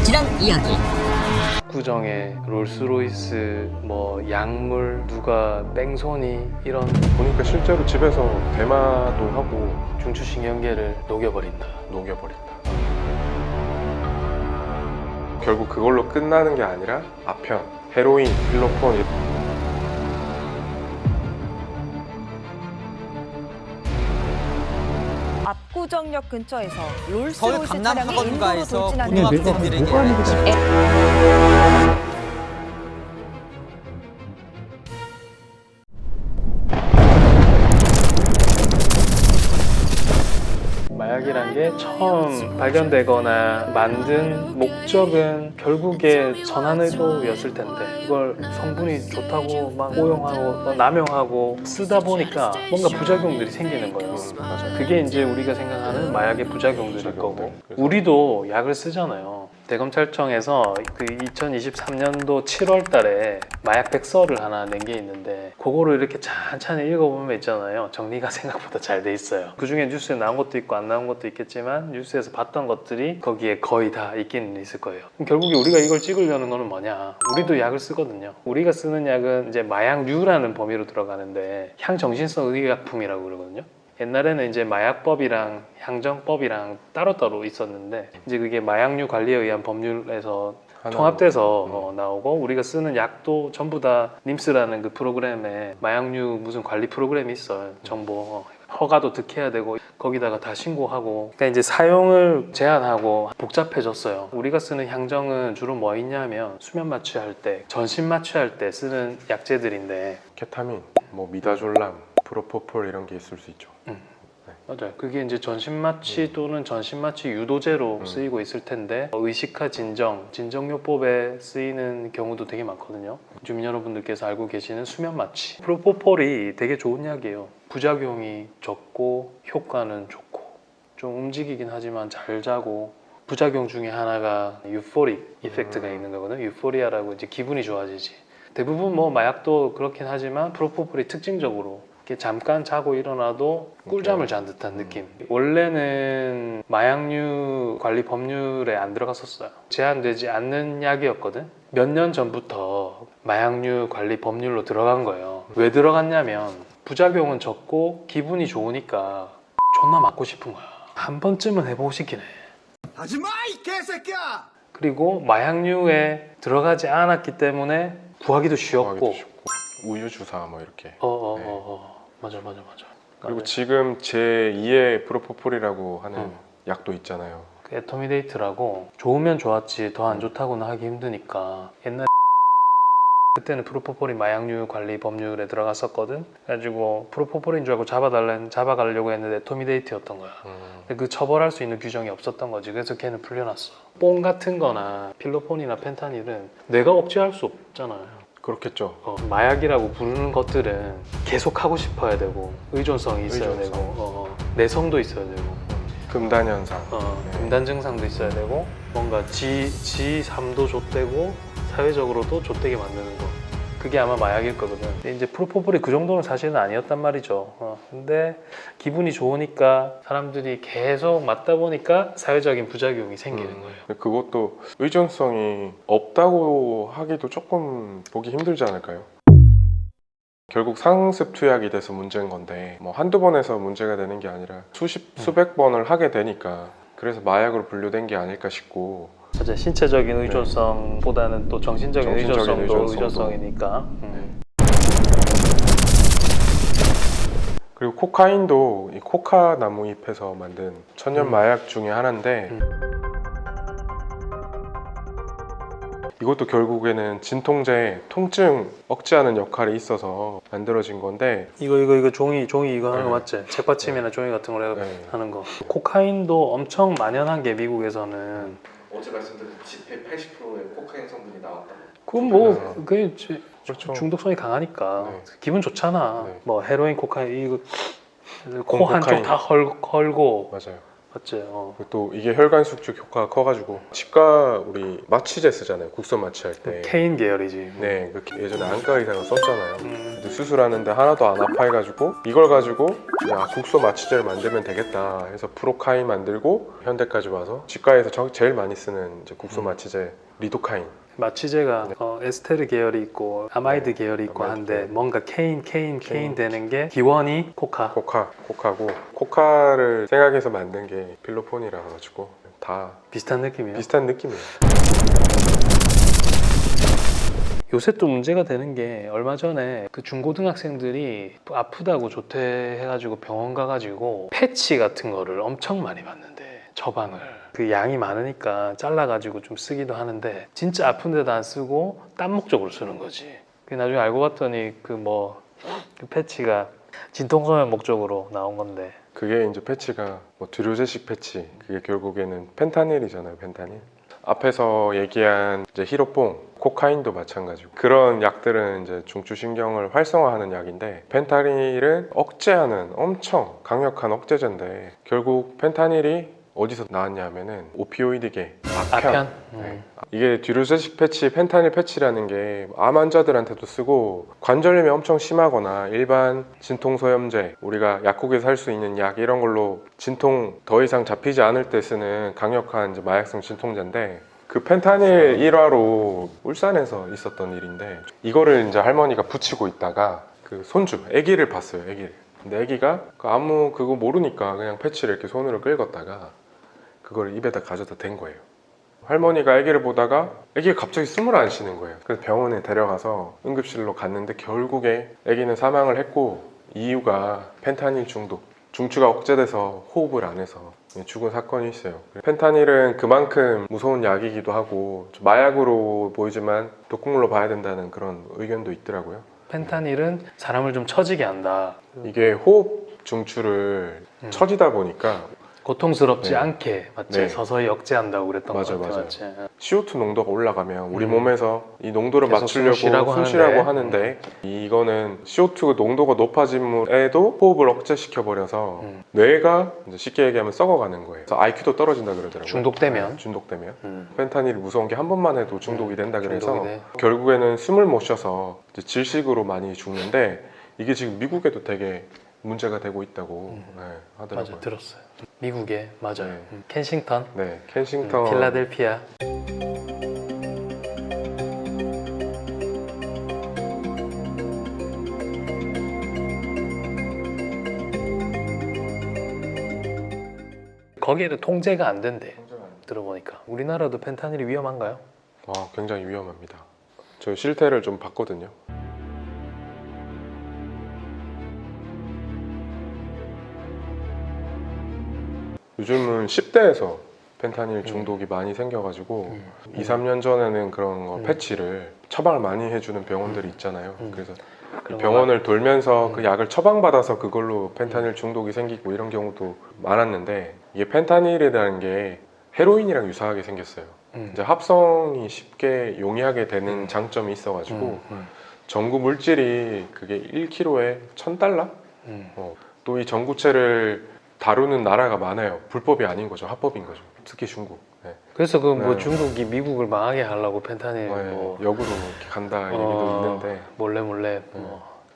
불길한 이야기. 구정에 롤스로이스, 뭐 약물, 누가 뺑소니 이런 보니까 실제로 집에서 대마도 하고 중추신경계를 녹여버린다. 결국 그걸로 끝나는 게 아니라 아편, 헤로인, 필로폰 압구정역 근처에서 서울 롤스로이스 차량이 인도로 강남학원가에서 돌진하는 고등학생들에게 마약이란 게 처음 발견되거나 만든 목적은 결국에 선한 의도였을 텐데 그걸 성분이 좋다고 막 오용하고 또 남용하고 쓰다 보니까 뭔가 부작용들이 생기는 거예요. 맞아요. 그게 이제 우리가 생각하는 마약의 부작용들일 거고 우리도 약을 쓰잖아요. 대검찰청에서 그 2023년도 7월 달에 마약 백서를 하나 낸 게 있는데 그거를 이렇게 찬찬히 읽어보면 있잖아요. 정리가 생각보다 잘 돼 있어요. 그중에 뉴스에 나온 것도 있고 안 나온 것도 있겠지만 뉴스에서 봤던 것들이 거기에 거의 다 있기는 있을 거예요. 그럼 결국에 우리가 이걸 찍으려는 거는 뭐냐? 우리도 약을 쓰거든요. 우리가 쓰는 약은 이제 마약류라는 범위로 들어가는데 향정신성 의약품이라고 그러거든요. 옛날에는 이제 마약법이랑 향정법이랑 따로따로 있었는데 이제 그게 마약류 관리에 의한 법률에서 통합돼서 나오고 우리가 쓰는 약도 전부 다 님스라는 그 프로그램에 마약류 무슨 관리 프로그램이 있어요. 정보 허가도 득해야 되고 거기다가 다 신고하고 그러니까 이제 사용을 제한하고 복잡해졌어요. 우리가 쓰는 향정은 주로 뭐 있냐면 수면 마취할 때, 전신 마취할 때 쓰는 약재들인데 케타민, 뭐 미다졸람, 프로포폴 이런 게 있을 수 있죠. 맞아요. 그게 이제 전신마취 또는 전신마취 유도제로 쓰이고 있을 텐데 의식화 진정요법에 쓰이는 경우도 되게 많거든요. 주민 여러분들께서 알고 계시는 수면마취 프로포폴이 되게 좋은 약이에요. 부작용이 적고 효과는 좋고 좀 움직이긴 하지만 잘 자고 부작용 중에 하나가 유포릭 이펙트가 있는 거거든요. 유포리아라고 이제 기분이 좋아지지. 대부분 뭐 마약도 그렇긴 하지만 프로포폴이 특징적으로 잠깐 자고 일어나도 꿀잠을 잔 듯한 느낌. 원래는 마약류 관리 법률에 안 들어갔었어요. 제한되지 않는 약이었거든. 몇 년 전부터 마약류 관리 법률로 들어간 거예요. 왜 들어갔냐면 부작용은 적고 기분이 좋으니까 존나 맞고 싶은 거야. 한 번쯤은 해보고 싶긴 해. 하지마 이 개새끼야! 그리고 마약류에 들어가지 않았기 때문에 구하기도 쉬웠고 우유 주사 뭐 이렇게. 맞아. 그리고 맞아요. 지금 제2의 프로포폴이라고 하는 약도 있잖아요. 그 애터미데이트라고 좋으면 좋았지 더 안 좋다고는 하기 힘드니까 옛날에 그때는 프로포폴이 마약류 관리 법률에 들어갔었거든. 그래가지고 프로포폴인 줄 알고 잡아가려고 했는데 애터미데이트였던 거야. 근데 그 처벌할 수 있는 규정이 없었던 거지. 그래서 걔는 풀려났어. 뽕 같은 거나 필로폰이나 펜타닐은 내가 억제할 수 없잖아요. 그렇겠죠. 마약이라고 부르는 것들은 계속 하고 싶어야 되고 의존성이 있어야 되고 내성도 있어야 되고 금단 현상. 금단 증상도 있어야 되고 뭔가 지 삶도 좆되고 사회적으로도 좆되게 만드는 거 그게 아마 마약일 거거든. 근데 이제 프로포폴이 그 정도는 사실은 아니었단 말이죠. 근데 기분이 좋으니까 사람들이 계속 맞다 보니까 사회적인 부작용이 생기는 거예요. 그것도 의존성이 없다고 하기도 조금 보기 힘들지 않을까요? 결국 상습 투약이 돼서 문제인 건데 뭐 한두 번에서 문제가 되는 게 아니라 수백 번을 하게 되니까 그래서 마약으로 분류된 게 아닐까 싶고 맞아, 신체적인 의존성보다는 또 정신적인 의존성도 의존성이니까. 그리고 코카인도 이 코카 나무 잎에서 만든 천연 마약 중에 하나인데 이것도 결국에는 진통제, 통증 억제하는 역할이 있어서 만들어진 건데 이거 종이 이거 하는 거 맞지? 책받침이나 종이 같은 걸 하는 거. 코카인도 엄청 만연한 게 미국에서는. 어제 말씀드린 지폐 80%의 코카인 성분이 나왔다. 그건 뭐 그게 그렇죠. 중독성이 강하니까 기분 좋잖아. 네. 뭐 헤로인, 코카인 이거 코 한쪽 다 헐고 맞아요. 맞지? 또 이게 혈관 수축 효과가 커가지고 치과 우리 마취제 쓰잖아요. 국소 마취할 때. 케인 계열이지. 네, 그 예전에 안과 의사가 썼잖아요. 근데 수술하는데 하나도 안 아파해가지고 이걸 가지고 야 국소 마취제를 만들면 되겠다 해서 프로카인 만들고 현대까지 와서 치과에서 제일 많이 쓰는 이제 국소 마취제 리도카인. 마취제가 에스테르 계열이 있고 아마이드 계열이 있고 아마이드 한데 계열. 뭔가 케인 되는 게 기원이 코카고 코카를 생각해서 만든 게 필로폰이라 가지고 다 비슷한 느낌이에요. 비슷한 느낌이에요. 요새 또 문제가 되는 게 얼마 전에 그 중고등학생들이 아프다고 조퇴해가지고 병원 가가지고 패치 같은 거를 엄청 많이 받는데 처방을 그 양이 많으니까 잘라가지고 좀 쓰기도 하는데 진짜 아픈 데도 안 쓰고 딴 목적으로 쓰는 거지. 그 나중에 알고 봤더니 그 패치가 진통소염 목적으로 나온 건데 그게 이제 패치가 드류제식 패치 그게 결국에는 펜타닐이잖아요. 펜타닐. 앞에서 얘기한 이제 히로뽕, 코카인도 마찬가지고 그런 약들은 이제 중추신경을 활성화하는 약인데 펜타닐은 억제하는 엄청 강력한 억제제인데 결국 펜타닐이 어디서 나왔냐면은 오피오이드계 아편? 네. 이게 뒤로제식 패치, 펜타닐 패치라는 게 암 환자들한테도 쓰고 관절염이 엄청 심하거나 일반 진통소염제 우리가 약국에서 살 수 있는 약 이런 걸로 진통 더 이상 잡히지 않을 때 쓰는 강력한 이제 마약성 진통제인데 그 펜타닐 일화로 울산에서 있었던 일인데 이거를 이제 할머니가 붙이고 있다가 그 손주, 아기를 봤어요. 아기를. 근데 아기가 아무 그거 모르니까 그냥 패치를 이렇게 손으로 긁었다가 그걸 입에다 가져다 댄 거예요. 할머니가 아기를 보다가 아기가 갑자기 숨을 안 쉬는 거예요. 그래서 병원에 데려가서 응급실로 갔는데 결국에 아기는 사망을 했고 이유가 펜타닐 중독. 중추가 억제돼서 호흡을 안 해서 죽은 사건이 있어요. 펜타닐은 그만큼 무서운 약이기도 하고 마약으로 보이지만 독극물로 봐야 된다는 그런 의견도 있더라고요. 펜타닐은 사람을 좀 처지게 한다. 이게 호흡 중추를 처지다 보니까 고통스럽지 네. 않게 맞지? 네. 서서히 억제한다고 그랬던 거 맞아요, 같아. 맞아요. 맞지? CO2 농도가 올라가면 우리 몸에서 이 농도를 계속 맞추려고 숨 쉬라고 숨쉬라고 하는데 이거는 CO2 농도가 높아짐에도 호흡을 억제시켜 버려서 뇌가 이제 쉽게 얘기하면 썩어가는 거예요. 그래서 IQ도 떨어진다 그러더라고요. 중독되면? 네, 중독되면. 펜타닐이 무서운 게 한 번만 해도 중독이 된다 그래서 중독이 돼. 결국에는 숨을 못 쉬어서 이제 질식으로 많이 죽는데 이게 지금 미국에도 되게 문제가 되고 있다고 네, 하더라고요. 맞아, 들었어요. 미국에 맞아요. 네. 켄싱턴, 네, 켄싱턴 필라델피아. 거기에도 통제가 안 된대. 들어보니까 우리나라도 펜타닐이 위험한가요? 굉장히 위험합니다. 저 실태를 좀 봤거든요. 요즘은 10대에서 펜타닐 중독이 많이 생겨가지고 2, 3년 전에는 그런 거 패치를 처방을 많이 해주는 병원들이 있잖아요. 그래서 병원을 돌면서 그 약을 처방받아서 그걸로 펜타닐 중독이 생기고 이런 경우도 많았는데 이게 펜타닐이라는 게 헤로인이랑 유사하게 생겼어요. 이제 합성이 쉽게 용이하게 되는 장점이 있어가지고 전구 물질이 그게 1kg에 $1,000? 또 이 전구체를 다루는 나라가 많아요. 불법이 아닌 거죠. 합법인 거죠. 특히 중국. 네. 그래서 그 네. 중국이 미국을 망하게 하려고 펜타닐 네, 역으로 이렇게 간다 얘기도 있는데 몰래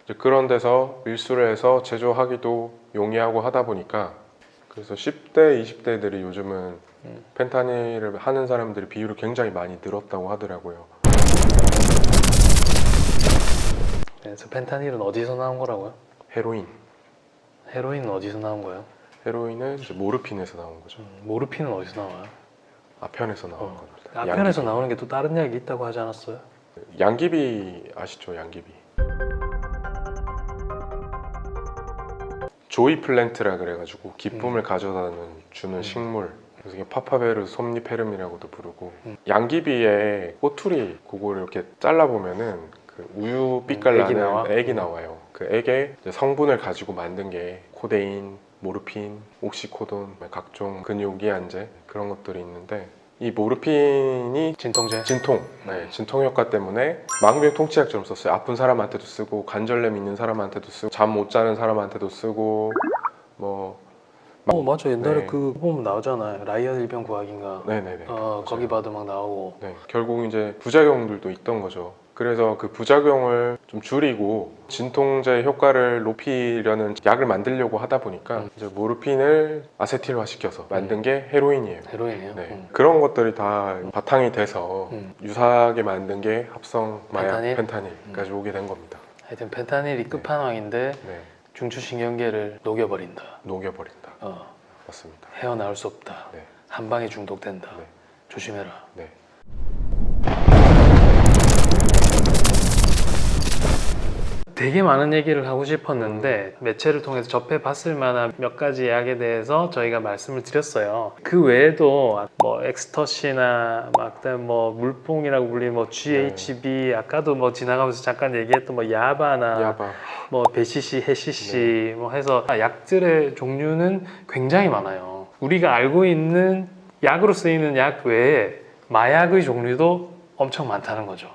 이제 그런 데서 밀수를 해서 제조하기도 용이하고 하다 보니까 그래서 10대, 20대들이 요즘은 펜타닐을 하는 사람들이 비율이 굉장히 많이 늘었다고 하더라고요. 그래서 펜타닐은 어디서 나온 거라고요? 헤로인. 헤로인은 어디서 나온 거예요? 헤로인은 이제 모르핀에서 나온 거죠. 모르핀은 어디서 나와요? 아편에서 나온 겁니다. 아편에서 나오는 게 또 다른 약이 있다고 하지 않았어요? 양귀비 아시죠? 양귀비. 조이 플랜트라 그래가지고 기쁨을 가져다 주는 식물. 그래서 이게 파파베르 솜니페름이라고도 부르고 양귀비의 꼬투리 그거를 이렇게 잘라 보면은 그 우유 빛깔 액이 나는 나와? 액이 나와요. 그 액의 이제 성분을 가지고 만든 게 코데인, 모르핀, 옥시코돈, 각종 근육이완제 그런 것들이 있는데 이 모르핀이 진통제? 진통 효과 때문에 망병 통치약처럼 썼어요. 아픈 사람한테도 쓰고 관절염 있는 사람한테도 쓰고 잠 못 자는 사람한테도 쓰고 뭐 맞아. 옛날에 네. 그 보면 나오잖아요. 라이언 일병 구하기인가. 네네네. 거기 봐도 막 나오고. 네, 결국 이제 부작용들도 있던 거죠. 그래서 그 부작용을 좀 줄이고 진통제 효과를 높이려는 약을 만들려고 하다 보니까 이제 모르핀을 아세틸화 시켜서 만든 게 헤로인이에요. 헤로인이요. 네, 그런 것들이 다 바탕이 돼서 음. 유사하게 만든 게 합성 마약 펜타닐? 펜타닐까지 오게 된 겁니다. 하여튼 펜타닐이 끝판왕인데 네, 중추신경계를 녹여버린다. 녹여버린다. 어, 맞습니다. 헤어나올 수 없다. 네, 한 방에 중독된다. 네, 조심해라. 네. 되게 많은 얘기를 하고 싶었는데 매체를 통해서 접해봤을 만한 몇 가지 약에 대해서 저희가 말씀을 드렸어요. 그 외에도 뭐 엑스터시나 막 그다음 뭐 물뽕이라고 불리는 뭐 GHB 아까도 뭐 지나가면서 잠깐 얘기했던 뭐 야바나 야바. 뭐 베시시, 해시시 뭐 해서 약들의 종류는 굉장히 많아요. 우리가 알고 있는 약으로 쓰이는 약 외에 마약의 종류도 엄청 많다는 거죠.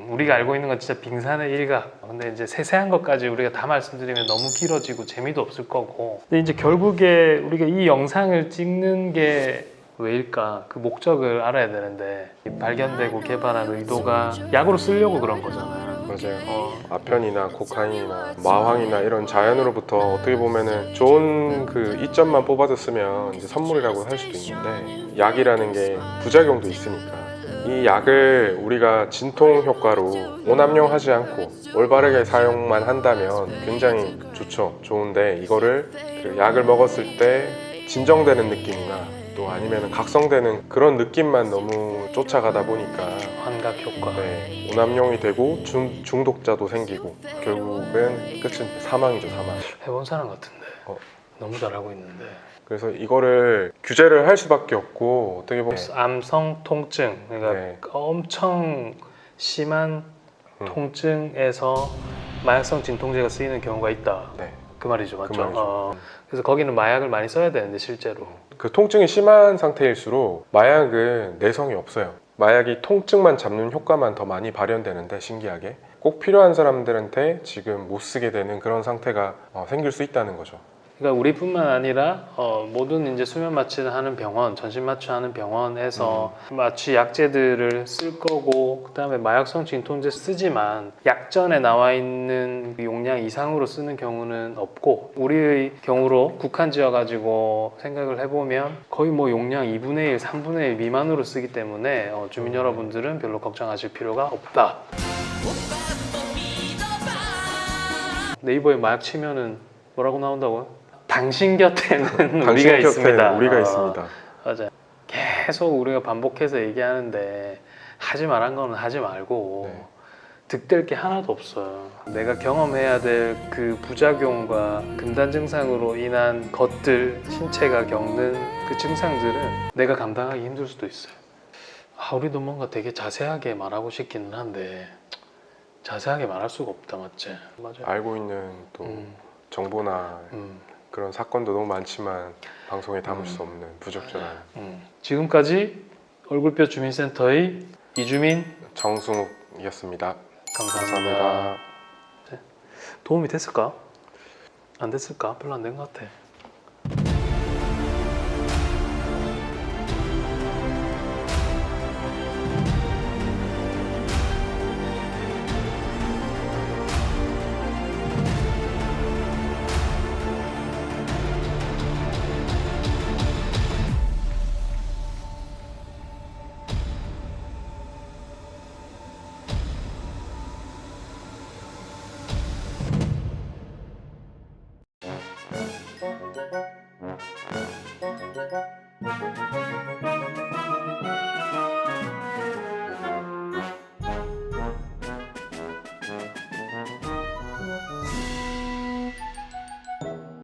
우리가 알고 있는 건 진짜 빙산의 일각. 근데 이제 세세한 것까지 우리가 다 말씀드리면 너무 길어지고 재미도 없을 거고. 근데 이제 결국에 우리가 이 영상을 찍는 게 왜일까? 그 목적을 알아야 되는데 발견되고 개발한 의도가 약으로 쓰려고 그런 거잖아요. 맞아요. 아편이나 코카인이나 마황이나 이런 자연으로부터 어떻게 보면은 좋은 그 이점만 뽑아줬으면 이제 선물이라고 할 수도 있는데 약이라는 게 부작용도 있으니까 이 약을 우리가 진통 효과로 오남용하지 않고 올바르게 사용만 한다면 굉장히 좋죠. 좋은데 이거를 그 약을 먹었을 때 진정되는 느낌이나 또 아니면 각성되는 그런 느낌만 너무 쫓아가다 보니까 환각 효과. 네, 오남용이 되고 중독자도 생기고 결국은 끝은 사망이죠, 사망. 해본 사람 같은데. 너무 잘하고 있는데. 그래서 이거를 규제를 할 수밖에 없고 어떻게 보면 암성 통증, 그러니까 네. 엄청 심한 통증에서 마약성 진통제가 쓰이는 경우가 있다. 네, 그 말이죠, 맞죠? 그 말이죠. 그래서 거기는 마약을 많이 써야 되는데 실제로. 그 통증이 심한 상태일수록 마약은 내성이 없어요. 마약이 통증만 잡는 효과만 더 많이 발현되는데 신기하게 꼭 필요한 사람들한테 지금 못 쓰게 되는 그런 상태가 생길 수 있다는 거죠. 그러니까 우리뿐만 아니라 모든 이제 수면 마취를 하는 병원, 전신 마취하는 병원에서 마취 약제들을 쓸 거고, 그다음에 마약성 진통제 쓰지만 약전에 나와 있는 용량 이상으로 쓰는 경우는 없고, 우리의 경우로 국한지어 가지고 생각을 해보면 거의 뭐 용량 2분의 1, 3분의 1 미만으로 쓰기 때문에 주민 여러분들은 별로 걱정하실 필요가 없다. 네이버에 마약 치면은 뭐라고 나온다고요? 당신 곁에는 당신 우리가 곁에는 있습니다. 우리가 있습니다. 맞아요. 계속 우리가 반복해서 얘기하는데 하지 말한 거는 하지 말고 네. 득될 게 하나도 없어요. 내가 경험해야 될 그 부작용과 금단 증상으로 인한 것들, 신체가 겪는 그 증상들은 내가 감당하기 힘들 수도 있어요. 우리도 뭔가 되게 자세하게 말하고 싶기는 한데 자세하게 말할 수가 없다, 맞지? 맞아요. 알고 있는 또 정보나 그런 사건도 너무 많지만 방송에 담을 수 없는 부적절한 지금까지 얼굴뼈 주민센터의 이주민 정승욱이었습니다. 감사합니다. 도움이 됐을까? 안 됐을까? 별로 안 된 것 같아.